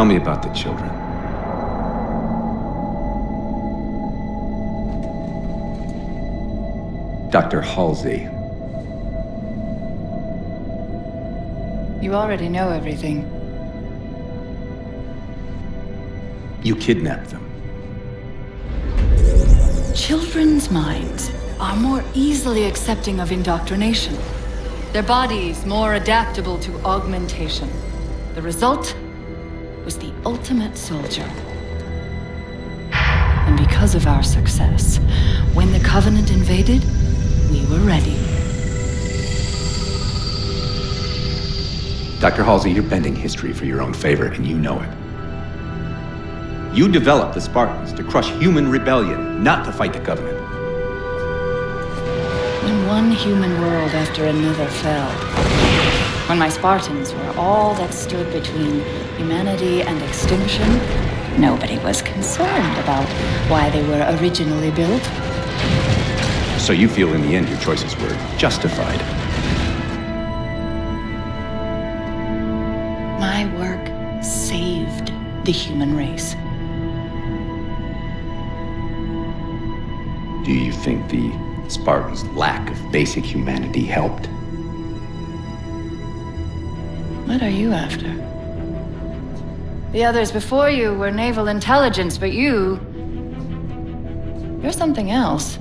Tell me about the children. Dr. Halsey. You already know everything. You kidnapped them. Children's minds are more easily accepting of indoctrination. Their bodies more adaptable to augmentation. The result was the ultimate soldier. And because of our success, when the Covenant invaded, we were ready. Dr. Halsey, you're bending history for your own favor, and you know it. You developed the Spartans to crush human rebellion, not to fight the Covenant. When one human world after another fell, when my Spartans were all that stood between humanity and extinction, nobody was concerned about why they were originally built. So you feel in the end your choices were justified? My work saved the human race. Do you think the Spartans' lack of basic humanity helped? What are you after? The others before you were naval intelligence, but you're something else.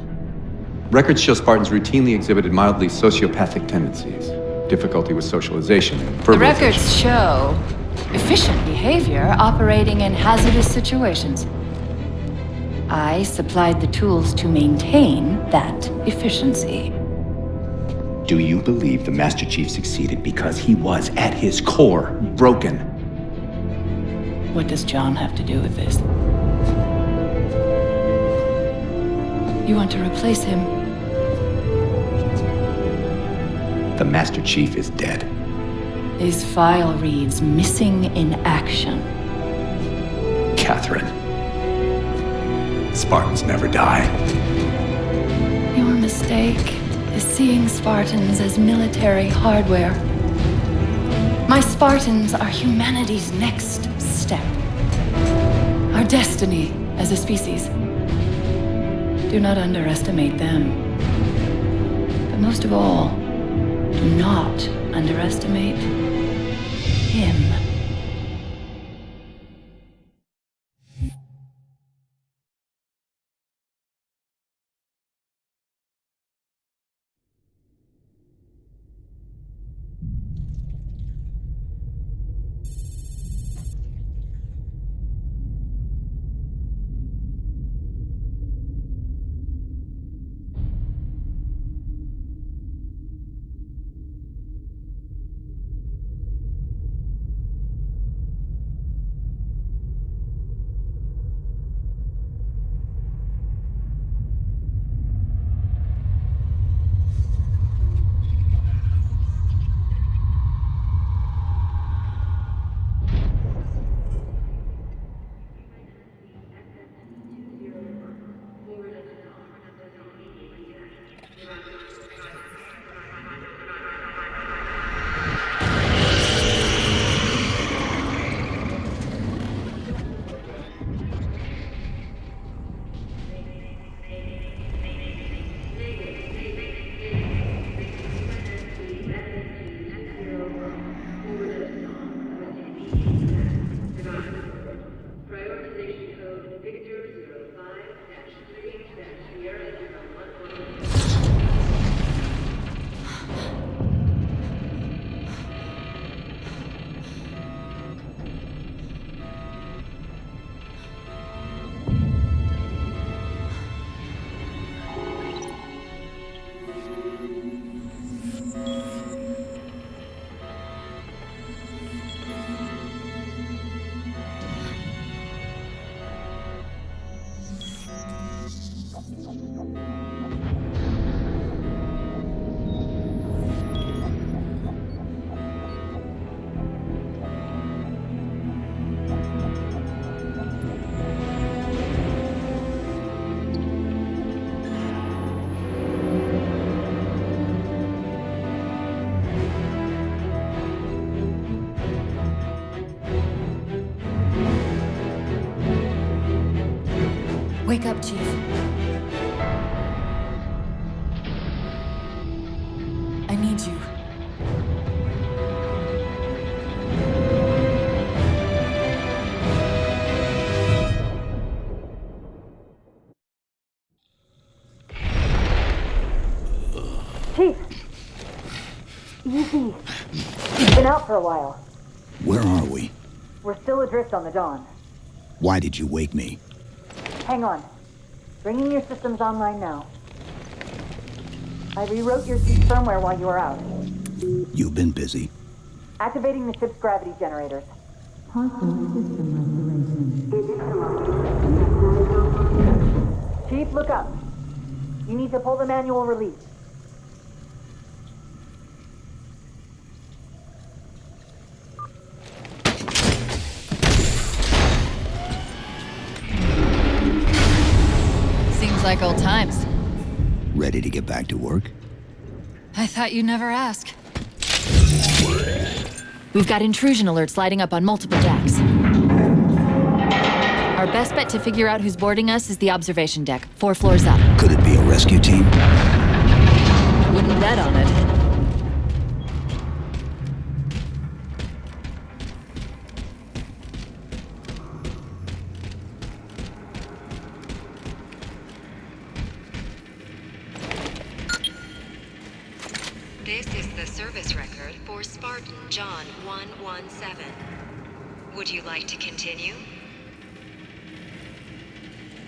Records show Spartans routinely exhibited mildly sociopathic tendencies, difficulty with socialization, and verbalization. The records show efficient behavior operating in hazardous situations. I supplied the tools to maintain that efficiency. Do you believe the Master Chief succeeded because he was, at his core, broken? What does John have to do with this? You want to replace him? The Master Chief is dead. His file reads missing in action. Catherine. Spartans never die. Your mistake is seeing Spartans as military hardware. My Spartans are humanity's next step. Our destiny as a species. Do not underestimate them. But most of all, do not underestimate him. need you. Chief! Easy. You've been out for a while. Where are we? We're still adrift on the Dawn. Why did you wake me? Hang on. Bringing your systems online now. I rewrote your suit's firmware while you were out. You've been busy. Activating the ship's gravity generators. Chief, look up. You need to pull the manual release. Seems like old times. Ready to get back to work? I thought you'd never ask. We've got intrusion alerts lighting up on multiple decks. Our best bet to figure out who's boarding us is the observation deck, 4 floors up. Could it be a rescue team? Wouldn't bet on it. This is the service record for Spartan John 117. Would you like to continue?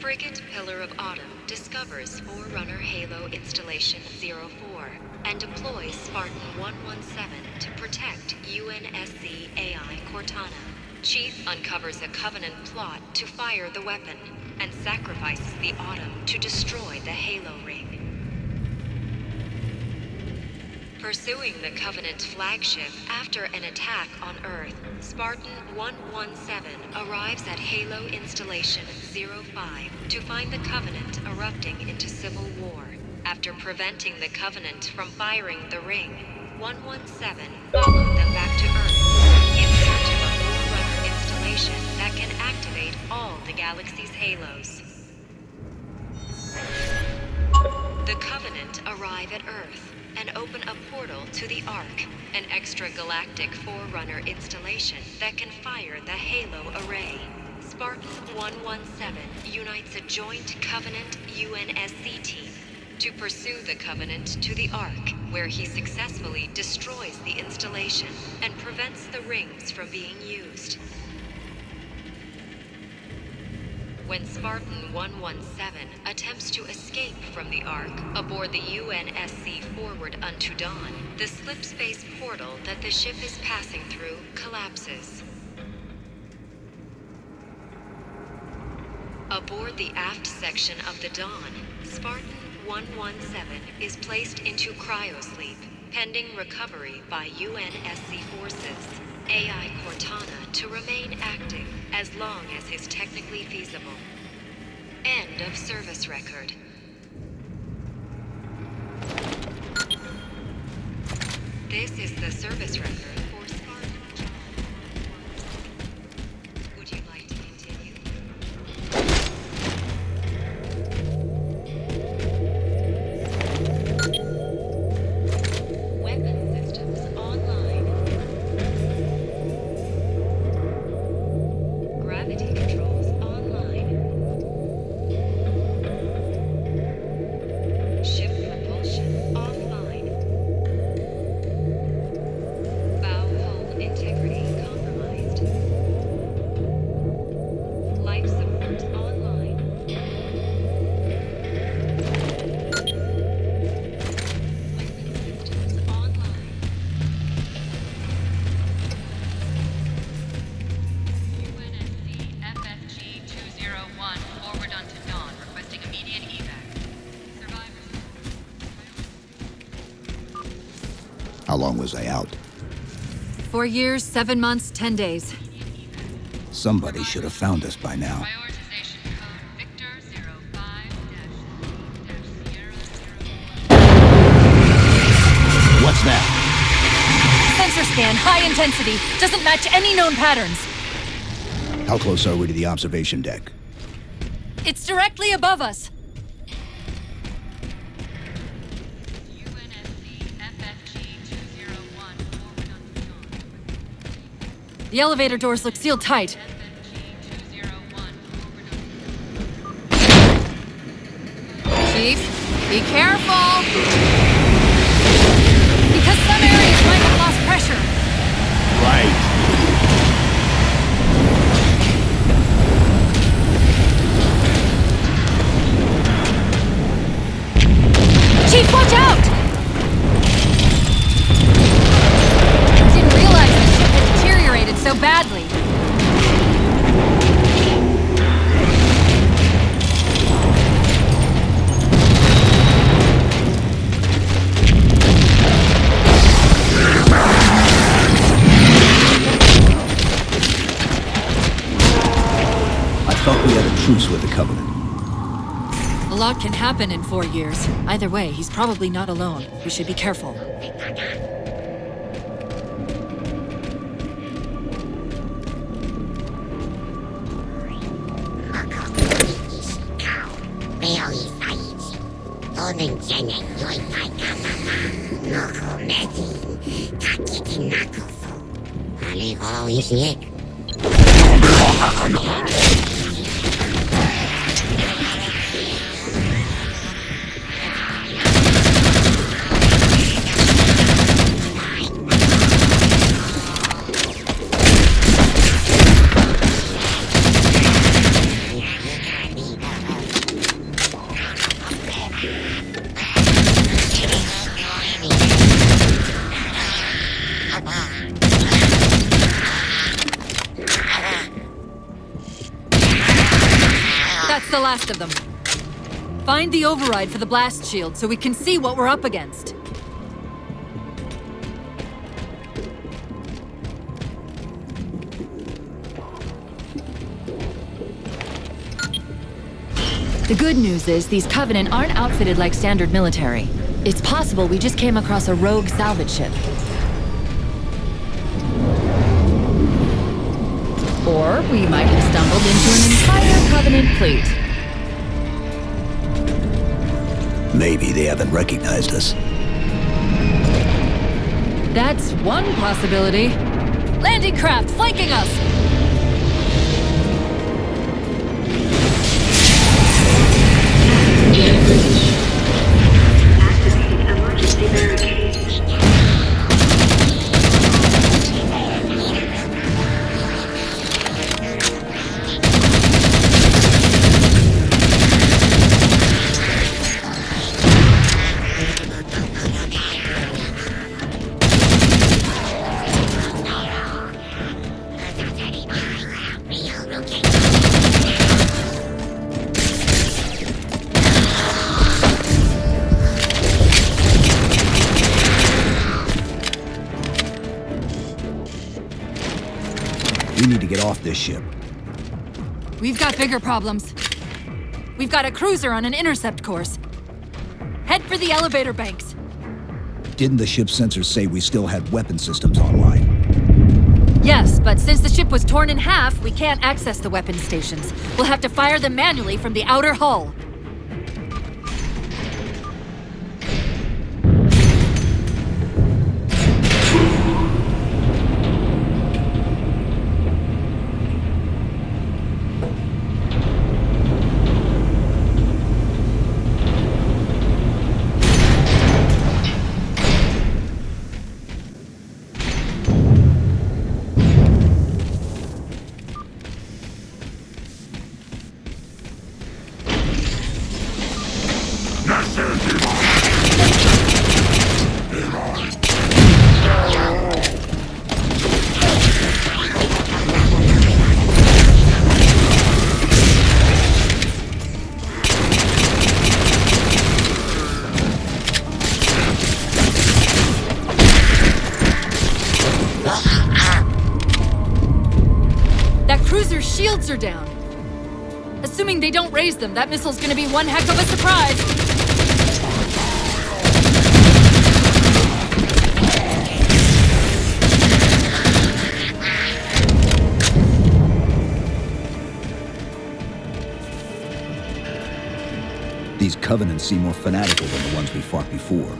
Frigate Pillar of Autumn discovers Forerunner Halo Installation 04 and deploys Spartan 117 to protect UNSC AI Cortana. Chief uncovers a Covenant plot to fire the weapon and sacrifices the Autumn to destroy the Halo ring. Pursuing the Covenant flagship after an attack on Earth, Spartan 117 arrives at Halo Installation 05 to find the Covenant erupting into civil war. After preventing the Covenant from firing the ring, 117 followed them back to Earth in search of a Forerunner installation that can activate all the galaxy's halos. The Covenant arrive at Earth and open a portal to the Ark, an extragalactic Forerunner installation that can fire the Halo array. Spartan 117 unites a joint Covenant UNSC team to pursue the Covenant to the Ark, where he successfully destroys the installation and prevents the rings from being used. When Spartan 117 attempts to escape from the Ark aboard the UNSC Forward Unto Dawn, the slip-space portal that the ship is passing through collapses. Aboard the aft section of the Dawn, Spartan 117 is placed into cryosleep, pending recovery by UNSC forces. AI Cortana to remain active as long as is technically feasible. End of service record. This is the service record for Spartan John. Would you like to continue? Weapon systems online. Gravity controls online. Ship propulsion offline. Bow hull integrity compromised. Life support online. Weapon systems online. UNSC FFG 201 forward onto Dawn, requesting immediate evac. Survivors. How long was I out? 4 years, 7 months, 10 days. Somebody should have found us by now. Prioritization code Victor 05-Sierra. What's that? Sensor scan, high intensity. Doesn't match any known patterns. How close are we to the observation deck? It's directly above us. UNSC FFG The elevator doors look sealed tight. Chief, be careful! Because some areas might have lost pressure. Right. Chief, watch out! I didn't realize the ship had deteriorated so badly. I thought we had a truce with the Covenant. A lot can happen in 4 years. Either way, he's probably not alone. We should be careful. That's the last of them. Find the override for the blast shield so we can see what we're up against. The good news is these Covenant aren't outfitted like standard military. It's possible we just came across a rogue salvage ship. Or we might have stumbled into an entire Covenant fleet. Maybe they haven't recognized us. That's one possibility. Landing craft flanking us! Activating emergency barricade. We need to get off this ship. We've got bigger problems. We've got a cruiser on an intercept course. Head for the elevator banks. Didn't the ship's sensors say we still had weapon systems online? Yes, but since the ship was torn in half, we can't access the weapon stations. We'll have to fire them manually from the outer hull. Shields are down. Assuming they don't raise them, that missile's gonna be one heck of a surprise. These Covenants seem more fanatical than the ones we fought before.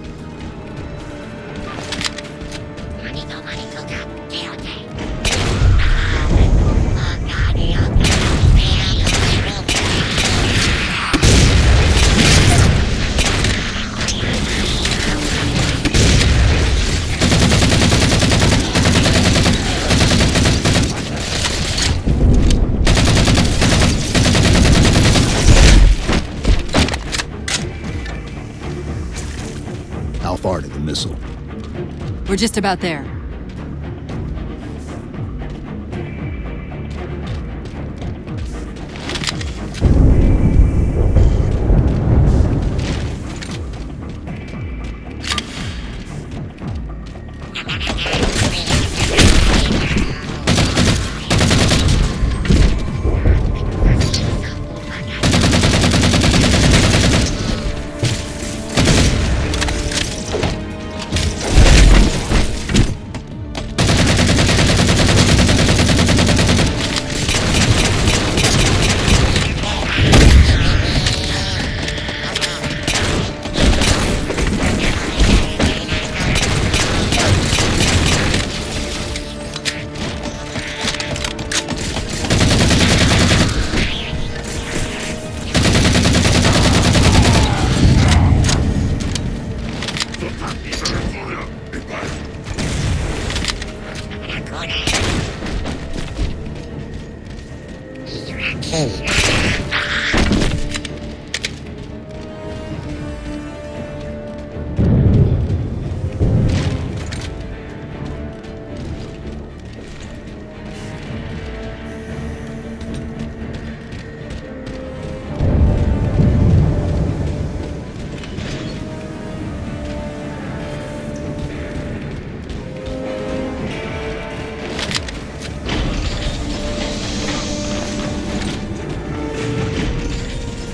How far to the missile? We're just about there.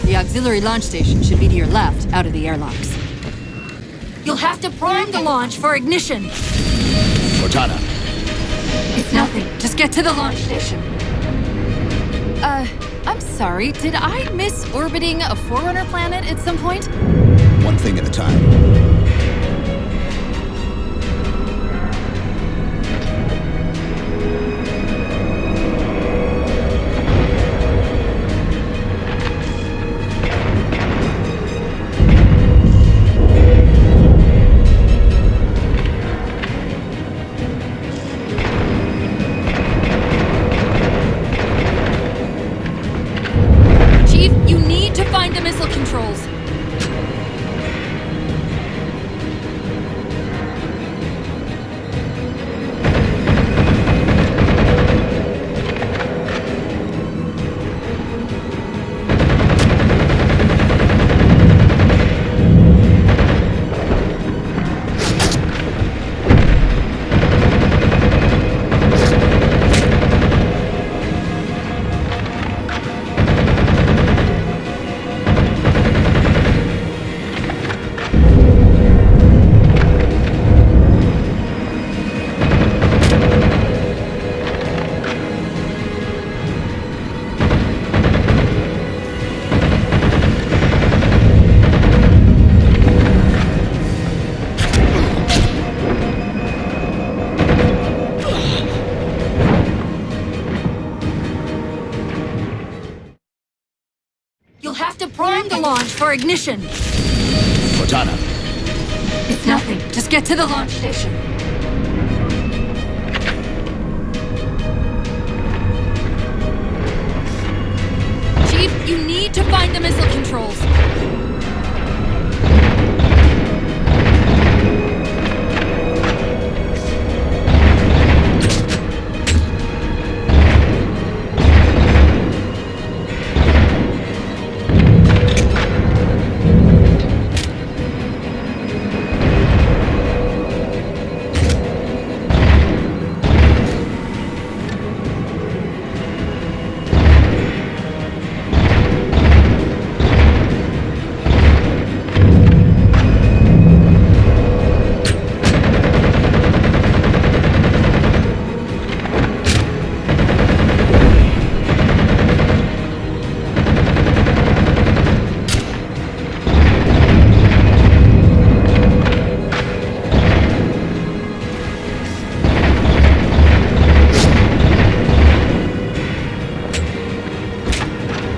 The auxiliary launch station should be to your left, out of the airlocks. You'll have to prime the launch for ignition. Cortana, It's nothing. Just get to the launch station. I'm sorry. Did I miss orbiting a Forerunner planet at some point? one thing at a time. Chief, you need to find the missile controls. You'll have to prime the launch for ignition. Cortana, It's nothing. Just get to the launch station. Chief, you need to find the missile controls.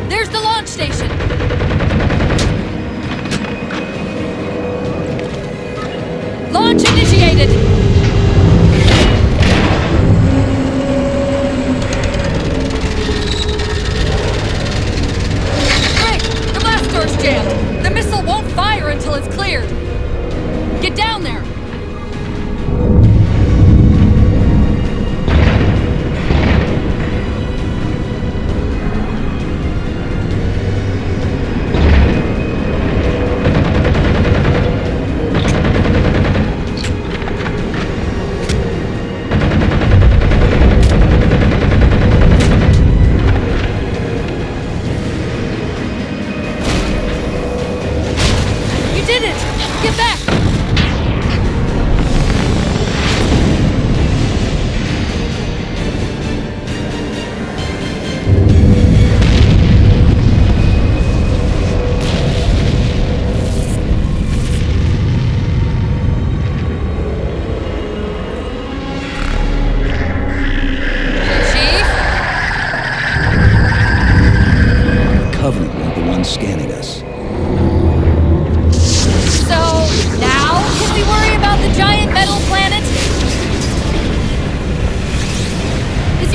There's the launch station. Launch initiated. Great! The blast door's jammed. The missile won't fire until it's cleared. Get down!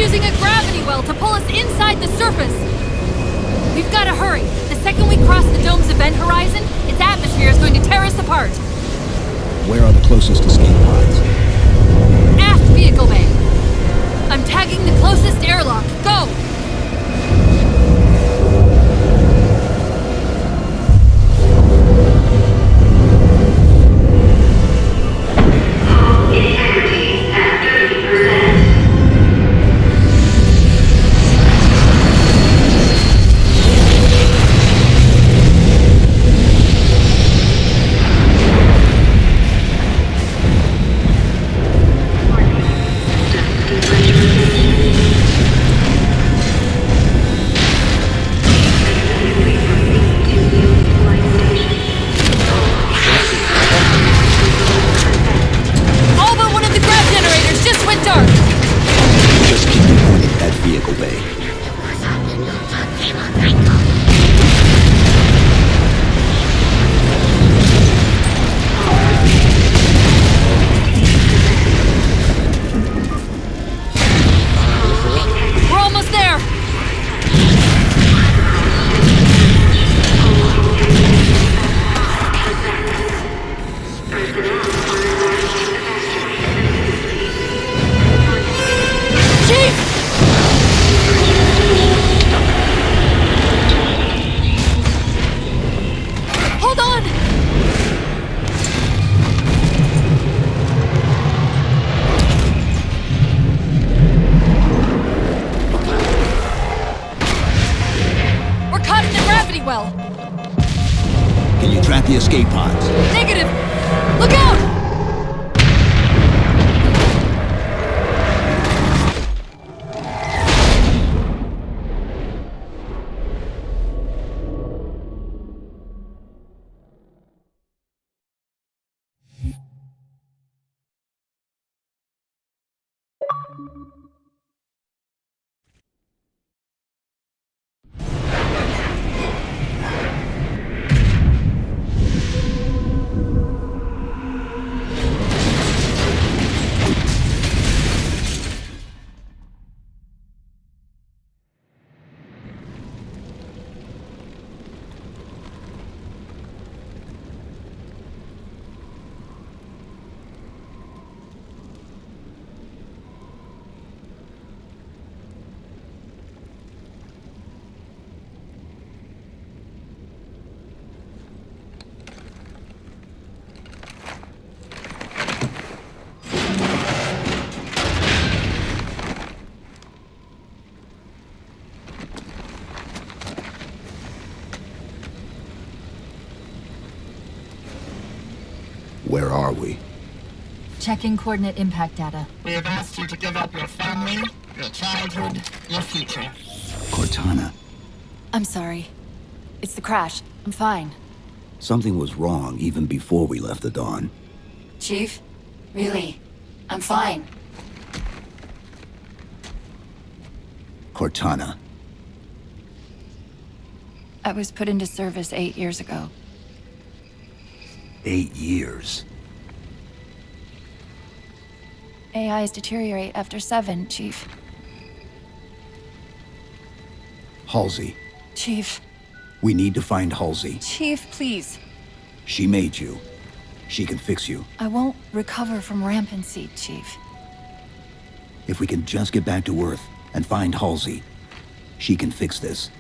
using a gravity well to pull us inside the surface! We've gotta hurry. The second we cross the dome's event horizon, its atmosphere is going to tear us apart. Where are the closest escape pods? Aft vehicle bay. I'm tagging the closest airlock. Go! Integrity at 30%. All but one of the grav generators just went dark! Just keep me pointed at vehicle bay. We're almost there! Chief! Hold on! We're caught in the gravity well! Can you track the escape pods? Negative! Look out! Where are we? Checking coordinate impact data. We have asked you to give up your family, your childhood, your future. Cortana. I'm sorry. It's the crash. I'm fine. Something was wrong even before we left the Dawn. Chief? Really? I'm fine. Cortana. I was put into service 8 years ago. 8 years. AIs deteriorate after 7, Chief. Halsey. Chief. We need to find Halsey. Chief, please. She made you. She can fix you. I won't recover from rampancy, Chief. If we can just get back to Earth and find Halsey, she can fix this.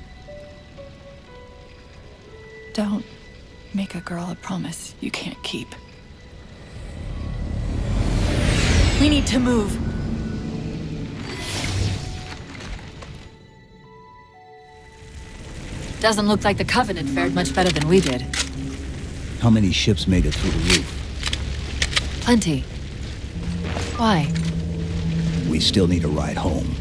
Don't make a girl a promise you can't keep. We need to move. Doesn't look like the Covenant fared much better than we did. How many ships made it through the roof? Plenty. Why? We still need a ride home.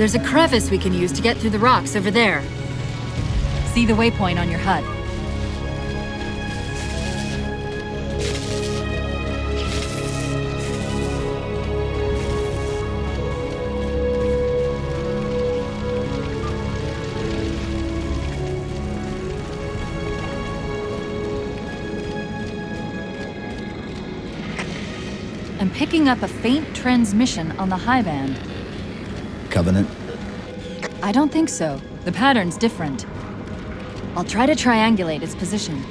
There's a crevice we can use to get through the rocks over there. See the waypoint on your HUD. I'm picking up a faint transmission on the high band. Covenant? I don't think so. The pattern's different. I'll try to triangulate its position.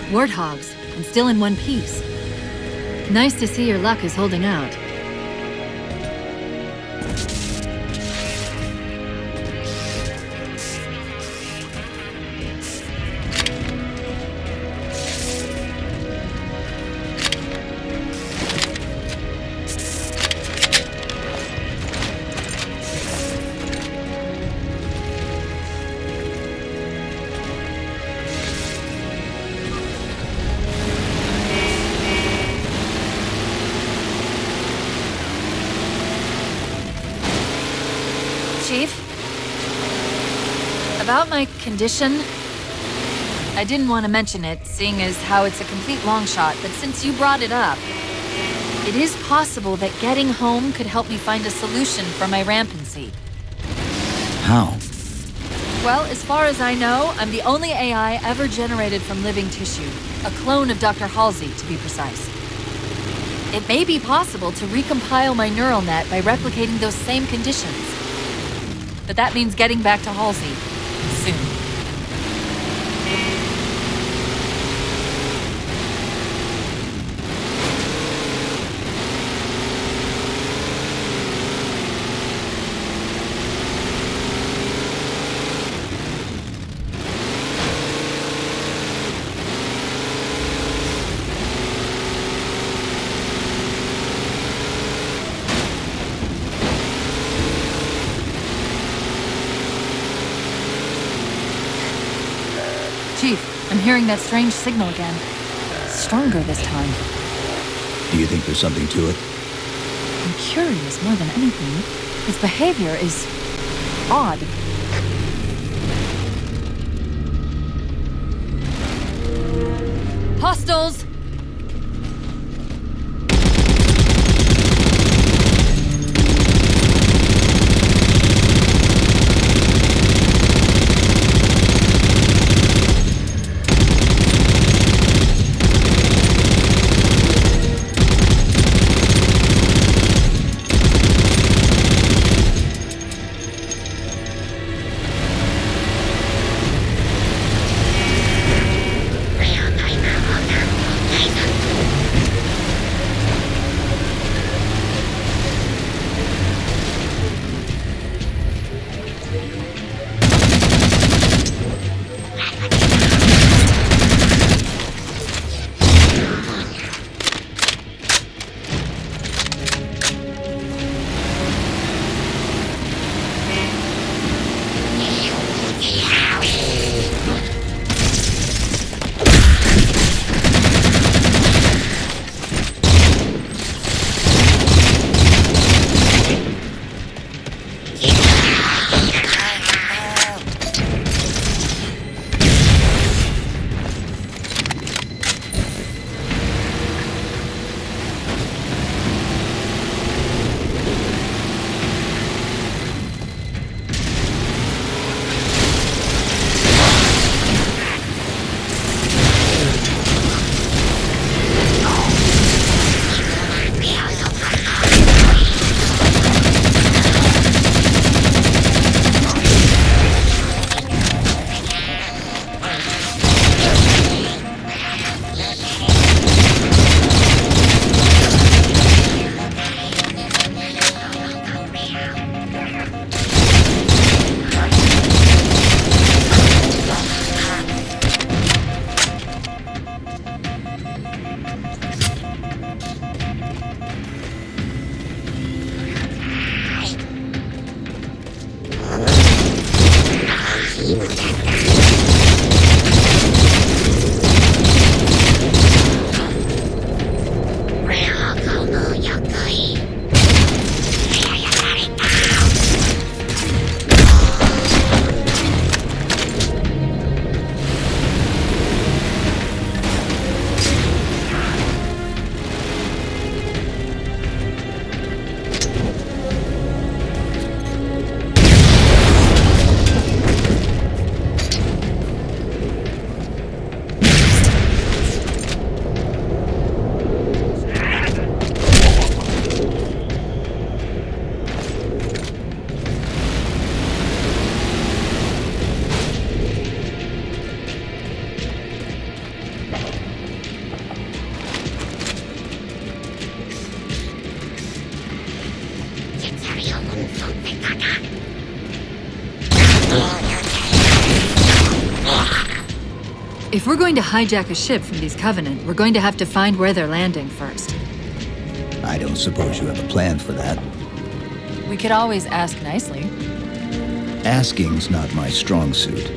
Warthogs, and still in one piece. Nice to see your luck is holding out. Chief? About my condition? I didn't want to mention it, seeing as how it's a complete long shot, but since you brought it up, it is possible that getting home could help me find a solution for my rampancy. How? Well, as far as I know, I'm the only AI ever generated from living tissue. A clone of Dr. Halsey, to be precise. It may be possible to recompile my neural net by replicating those same conditions. But that means getting back to Halsey soon. Chief, I'm hearing that strange signal again. Stronger this time. Do you think there's something to it? I'm curious more than anything. His behavior is odd. Hostiles! If we're going to hijack a ship from these Covenant, we're going to have to find where they're landing first. I don't suppose you have a plan for that. We could always ask nicely. Asking's not my strong suit.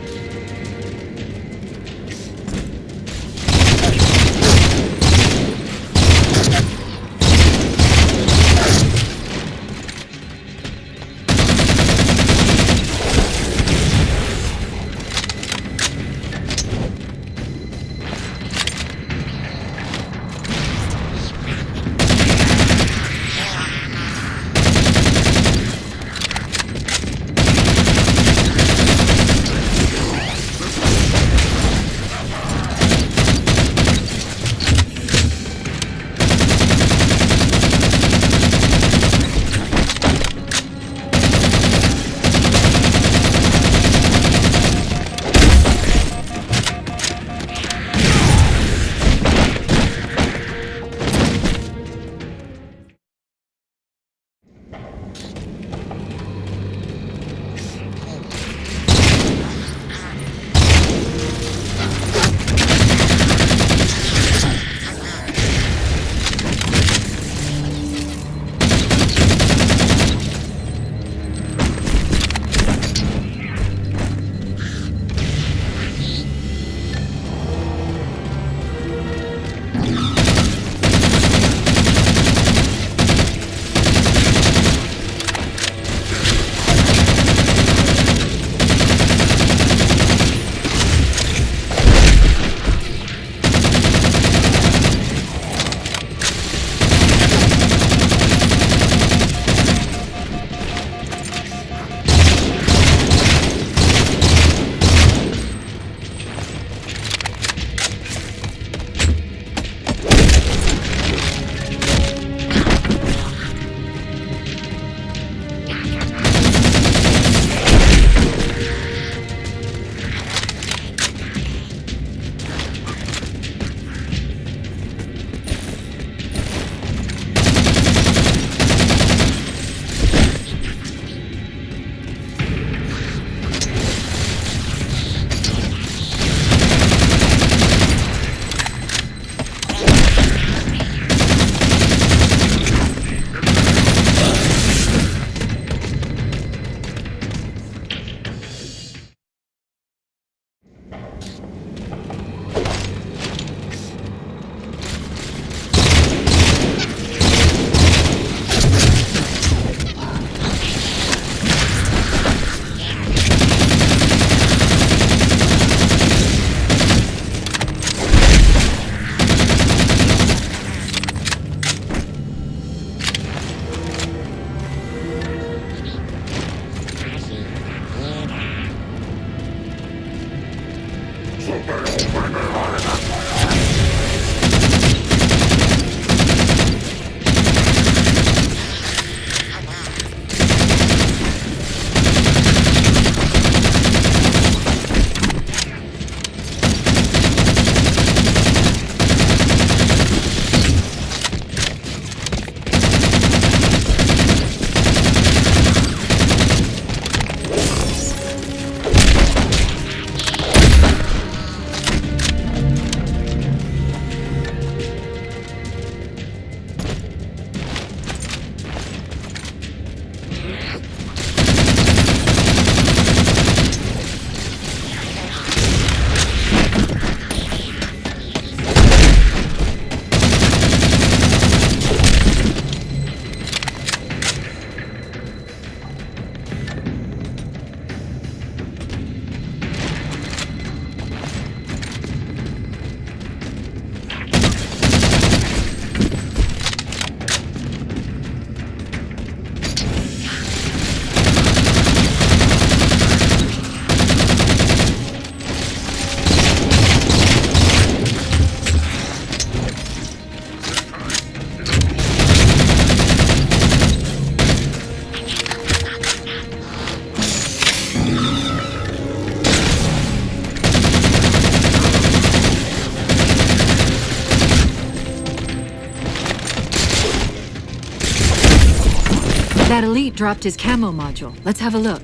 That elite dropped his camo module. Let's have a look.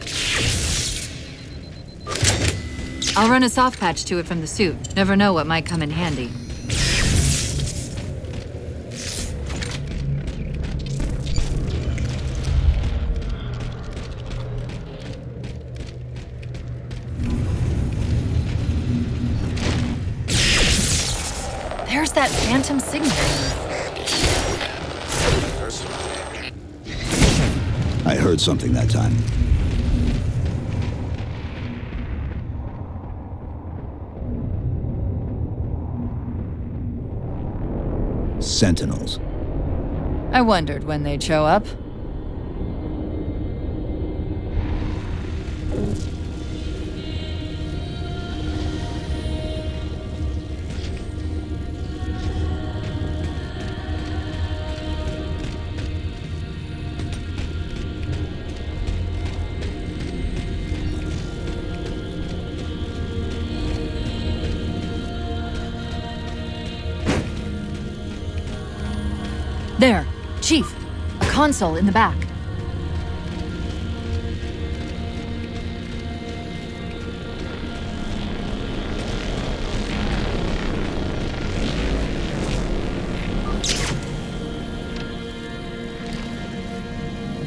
I'll run a soft patch to it from the suit. Never know what might come in handy. There's that phantom signal. I heard something that time. Sentinels. I wondered when they'd show up. There, Chief. A console in the back.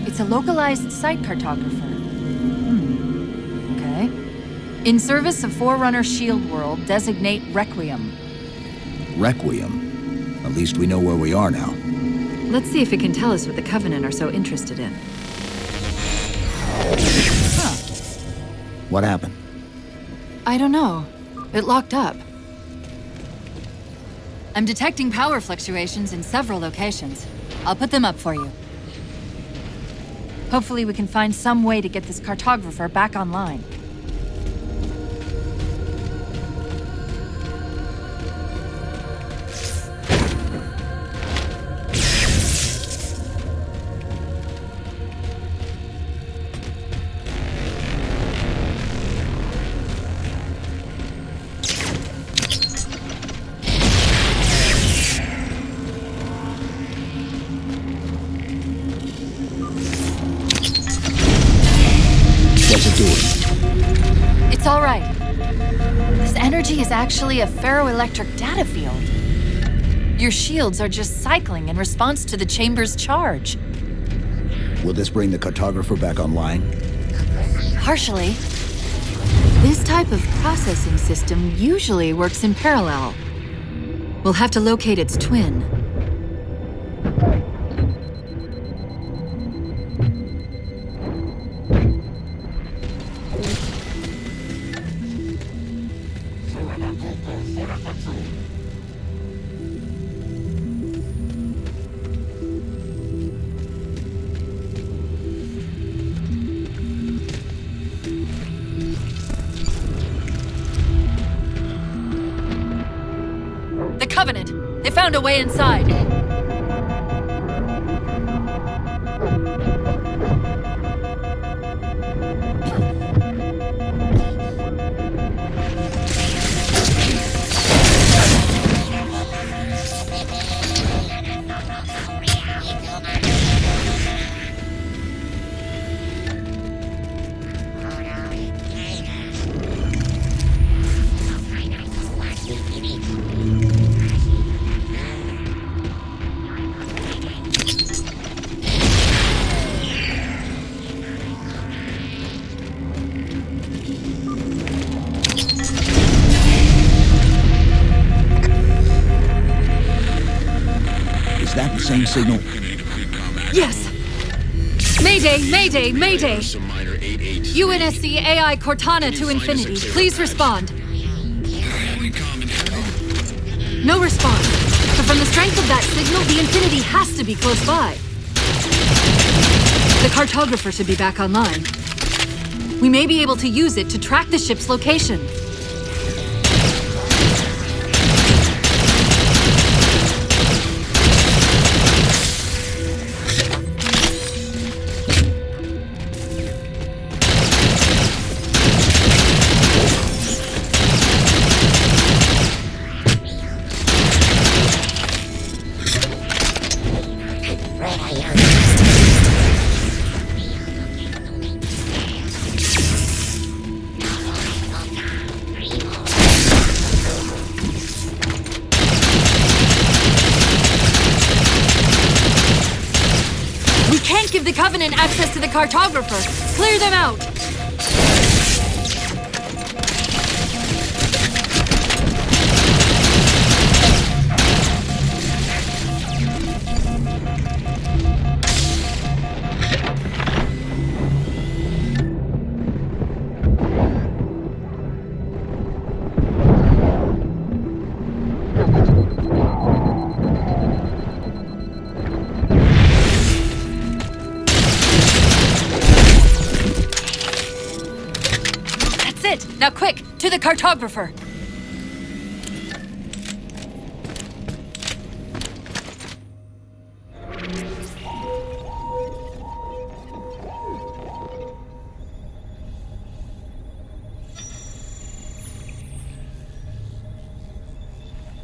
It's a localized site cartographer. Okay. In service of Forerunner Shield World, designate Requiem. Requiem. At least we know where we are now. Let's see if it can tell us what the Covenant are so interested in. Huh. What happened? I don't know. It locked up. I'm detecting power fluctuations in several locations. I'll put them up for you. Hopefully we can find some way to get this cartographer back online. What's it doing? It's all right. This energy is actually a ferroelectric data field. Your shields are just cycling in response to the chamber's charge. Will this bring the cartographer back online? Partially. This type of processing system usually works in parallel. We'll have to locate its twin. The Covenant! They found a way inside! Is that the same signal? Yes! Mayday! Mayday! Mayday! UNSC AI Cortana to Infinity. Please respond. No response. But from the strength of that signal, the Infinity has to be close by. The cartographer should be back online. We may be able to use it to track the ship's location. Covenant access to the cartographer. Clear them out! Now quick, to the cartographer!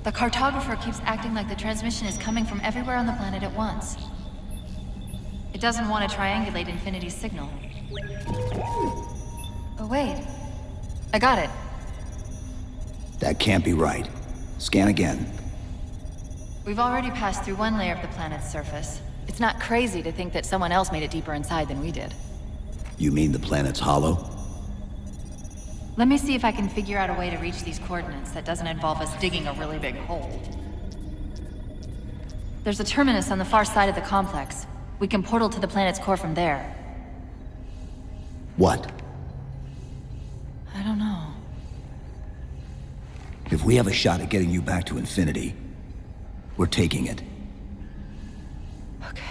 The cartographer keeps acting like the transmission is coming from everywhere on the planet at once. It doesn't want to triangulate Infinity's signal. Oh wait. I got it. That can't be right. Scan again. We've already passed through one layer of the planet's surface. It's not crazy to think that someone else made it deeper inside than we did. You mean the planet's hollow? Let me see if I can figure out a way to reach these coordinates that doesn't involve us digging a really big hole. There's a terminus on the far side of the complex. We can portal to the planet's core from there. What? I don't know. If we have a shot at getting you back to Infinity, we're taking it. Okay.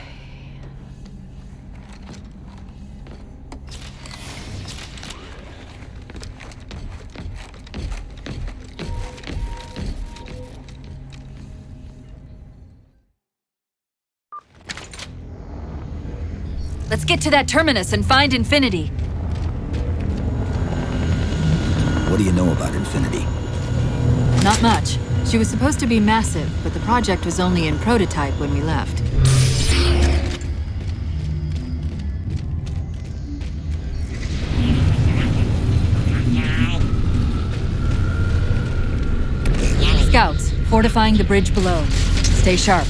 Let's get to that terminus and find Infinity. What do you know about Infinity? Not much. She was supposed to be massive, but the project was only in prototype when we left. Scouts, fortifying the bridge below. Stay sharp.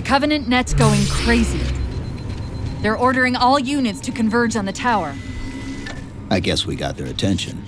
Covenant net's going crazy. They're ordering all units to converge on the tower. I guess we got their attention.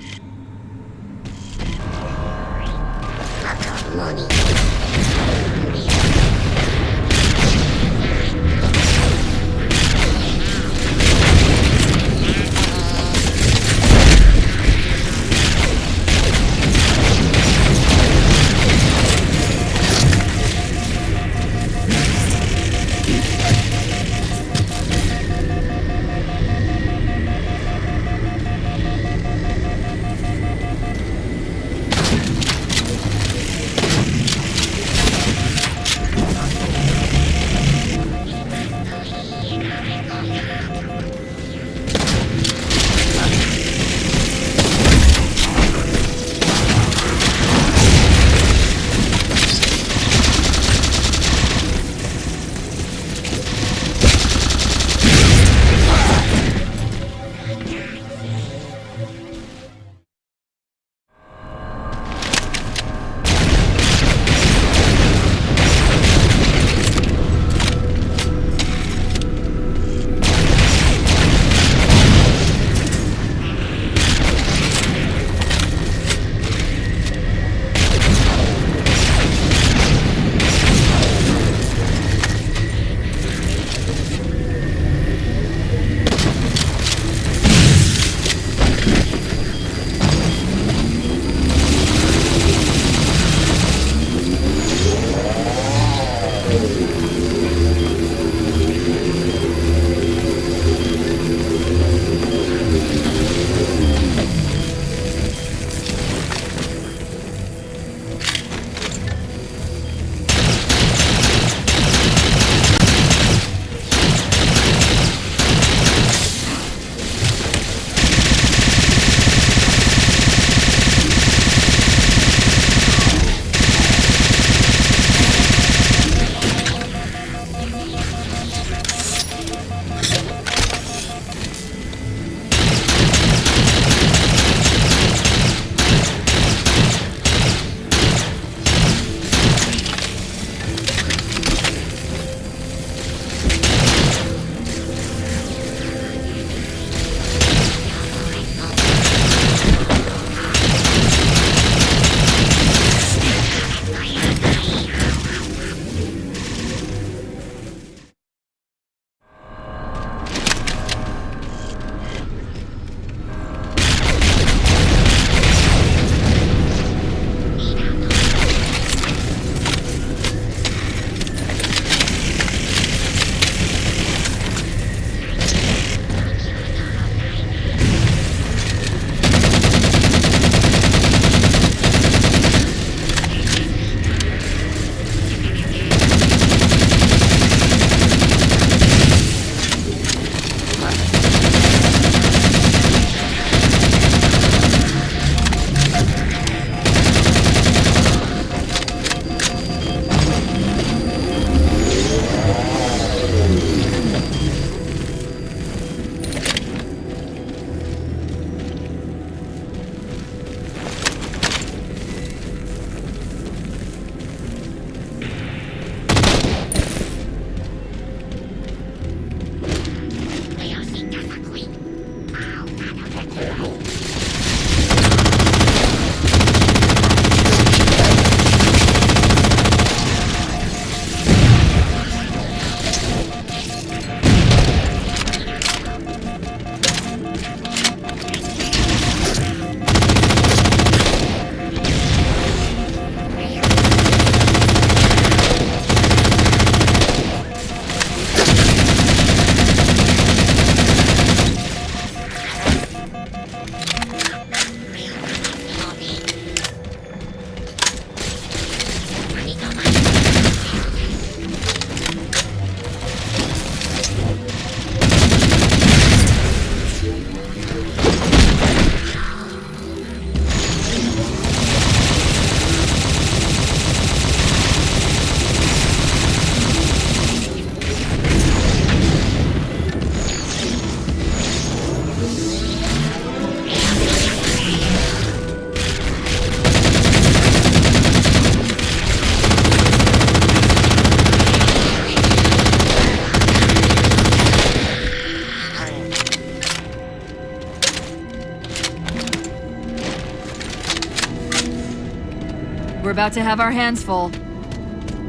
We're about to have our hands full.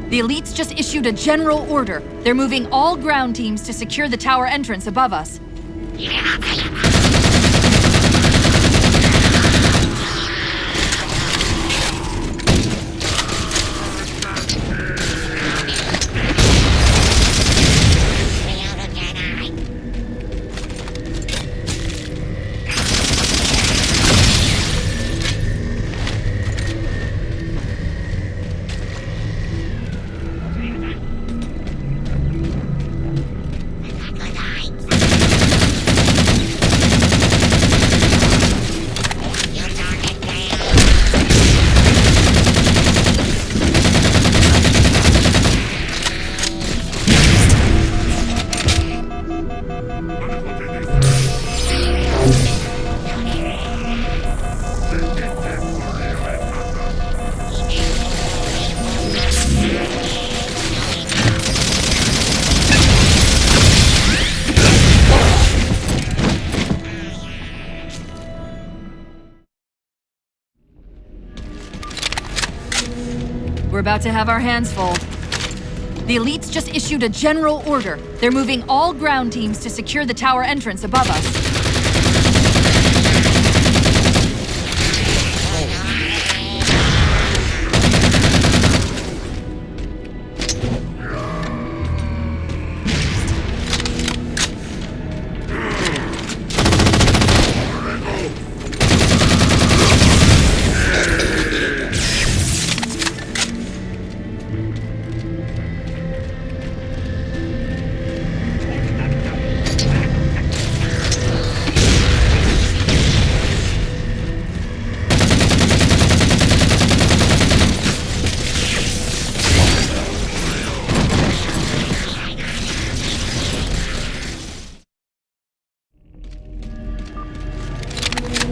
The elites just issued a general order. They're moving all ground teams to secure the tower entrance above us. We're about to have our hands full. The elites just issued a general order. They're moving all ground teams to secure the tower entrance above us.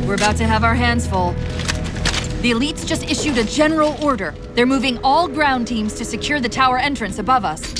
We're about to have our hands full. The elites just issued a general order. They're moving all ground teams to secure the tower entrance above us.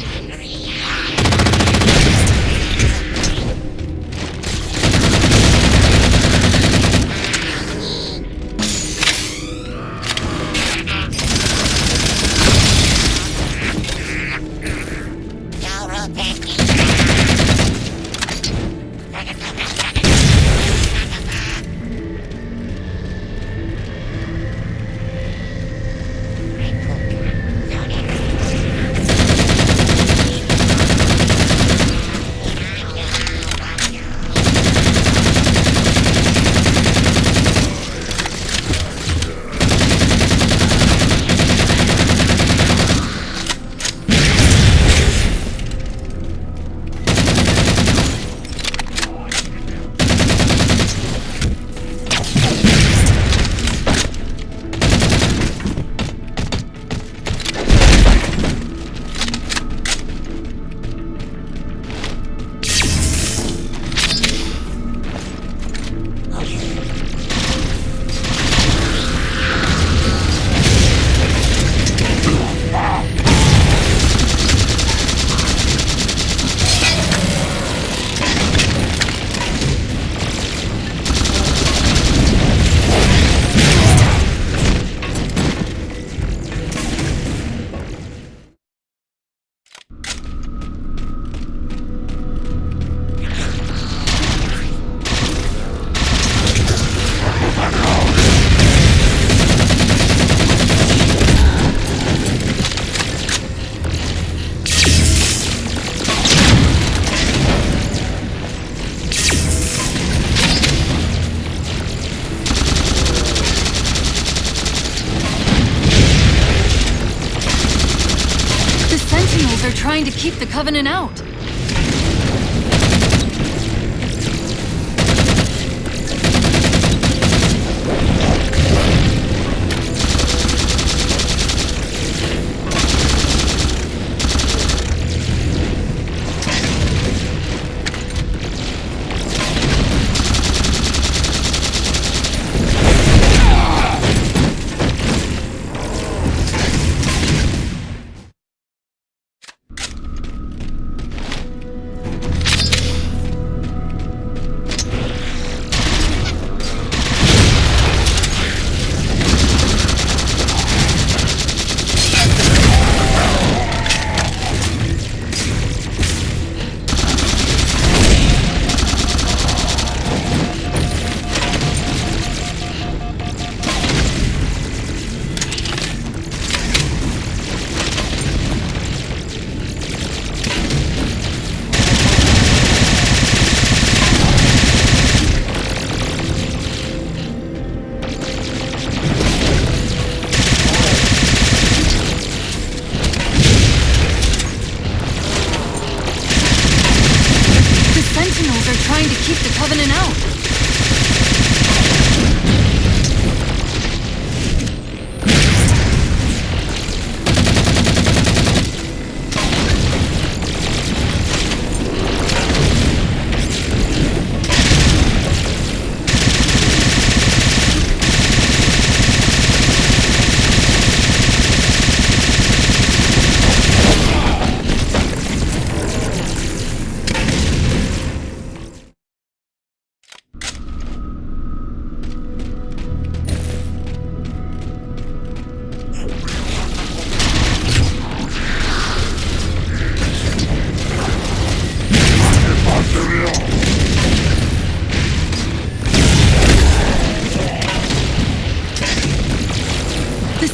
They're trying to keep the Covenant out.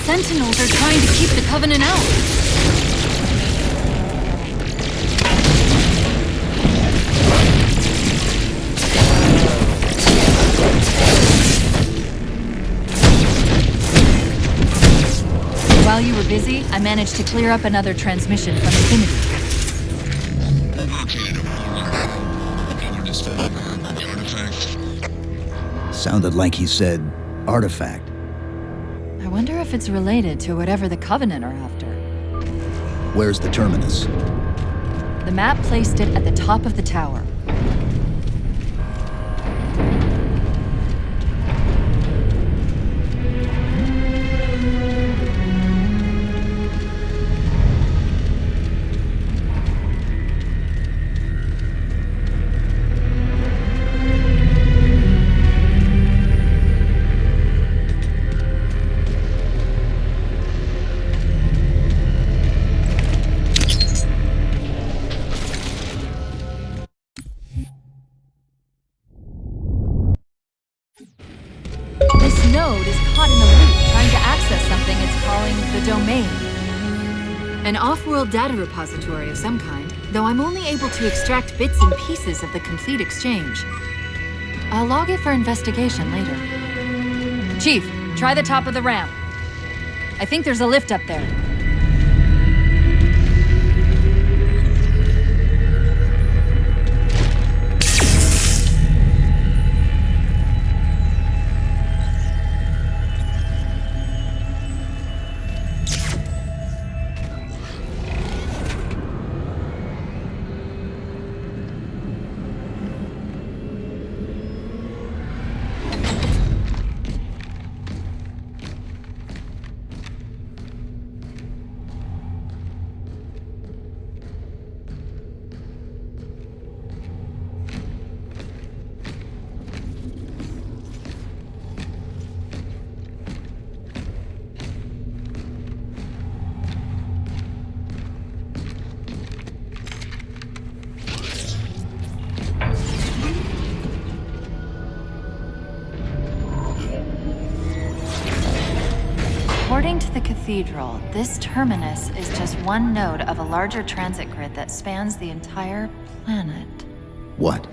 Sentinels are trying to keep the Covenant out. While you were busy, I managed to clear up another transmission from Infinity. Located a the artifact. Sounded like he said artifact. I wonder if it's related to whatever the Covenant are after. Where's the terminus? The map placed it at the top of the tower. This node is caught in a loop trying to access something it's calling the domain. An off-world data repository of some kind, though I'm only able to extract bits and pieces of the complete exchange. I'll log it for investigation later. Chief, try the top of the ramp. I think there's a lift up there. According to the cathedral, this terminus is just one node of a larger transit grid that spans the entire planet. What?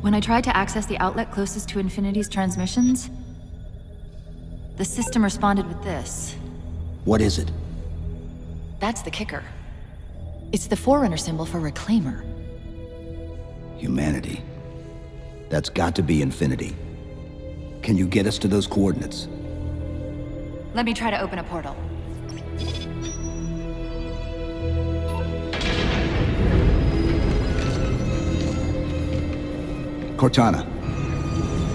When I tried to access the outlet closest to Infinity's transmissions, the system responded with this. What is it? That's the kicker. It's the Forerunner symbol for Reclaimer. Humanity. That's got to be Infinity. Can you get us to those coordinates? Let me try to open a portal. Cortana.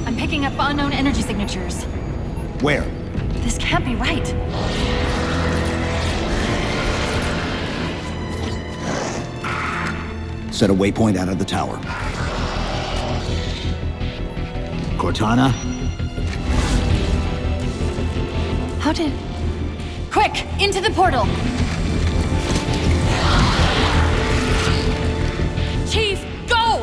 I'm picking up unknown energy signatures. Where? This can't be right. Set a waypoint out of the tower. Cortana? How did... Quick! Into the portal! Chief, go!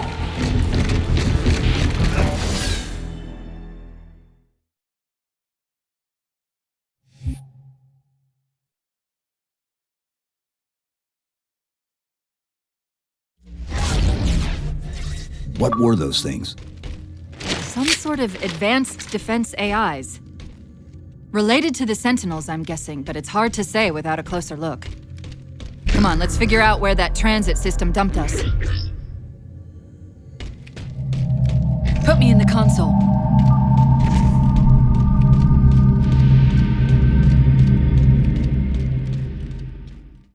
What were those things? Some sort of advanced defense AIs. Related to the Sentinels, I'm guessing, but it's hard to say without a closer look. Come on, let's figure out where that transit system dumped us. Put me in the console.